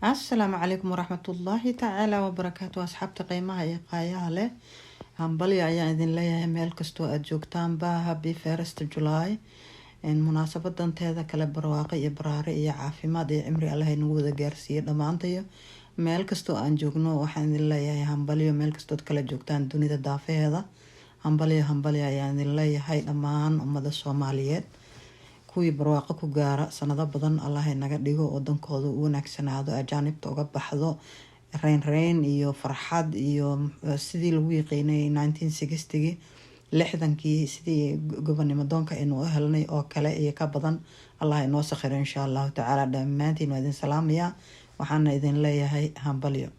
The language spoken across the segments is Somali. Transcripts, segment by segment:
السلام عليكم ورحمة الله تعالى وبركاته أصحابتي قيمها إيه قايها له همبلي أيا إذن ليا ميل كستو أجوكتان با هابي فيرست جولاي إن مناسبة دانتيدا كلا برواقي إبراري إيا عافيماد إيا عمري الله ينوذا جارسية دمانتيو ميل كستو أن جوكنو وحان إذن ليا همبلي ميل كستو كلا جوكتان دوني دا دافي هذا همبلي أيا إذن ليا هاي دمان أمد الصوماليات kuwii barwaaqo ku gaara sanado badan Allah inaga dhigo wadankooda u wanaagsanaado ajaanibta uga baxdo reyn iyo farxad iyo sidii lagu yaqaanay 1960 lixdankii sidii gobonimo doonka inuu helnay oo kale iyo ka badan Allah inoo sakhiro insha Allah taala dhamaantiin waa idin salaamaya waxaan idin leeyahay hambalyo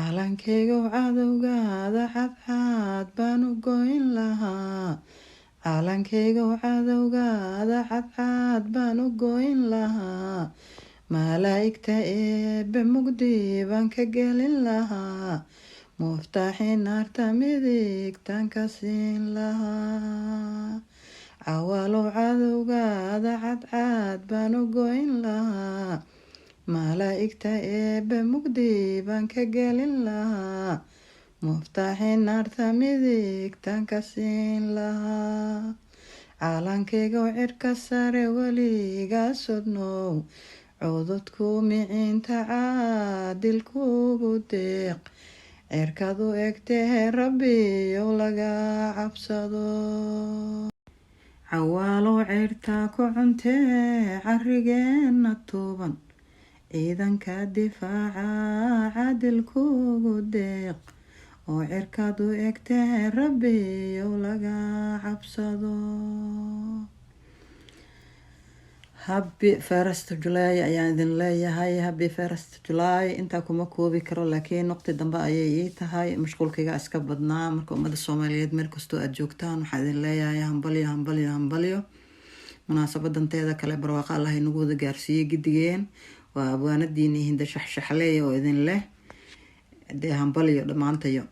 ahlankeego cadowgaada xadxad baan u goyn lahaa calankeyga cadowgaada xadxad baan u goyn lahaa malaa'igta eebbe mugdi baan ka gelin lahaa muftaaxii naarta midigtaan ka siin lahaa cawaalow cadowgaada xadxad baan u goyn lahaa malaa'igta eebbe mugdi baan ka gelin lahaa muftaaxii naarta midigtaan ka siin lahaa calankeyga cirka sare weligaa sodnow cododku miciinta caadilkuugu deeq cirkadu egtee rabbiyow laga cabsado cawaalow cirta ku cuntee carrigeena tuuban ciidanka difaaca caadilkuugu deeq oo cirkadu egtee rabbiyow laga cabsado Happy 1st July ayaan idin leeyahay Happy 1st July inta kuma koobi karo laakiin waqti dambe ayay ii tahay mashquulkayga iska badnaa marka ummada Soomaaliyeed meel kasto aad joogtaan waxaan idin leeyahay hambalyo munaasabadanteeda kale barwaaqo Allah inagu wada gaarsiiyo gidigeen waa abwaanadiina hinda shaxshaxley oo idin leh hambalyo dhamaantayo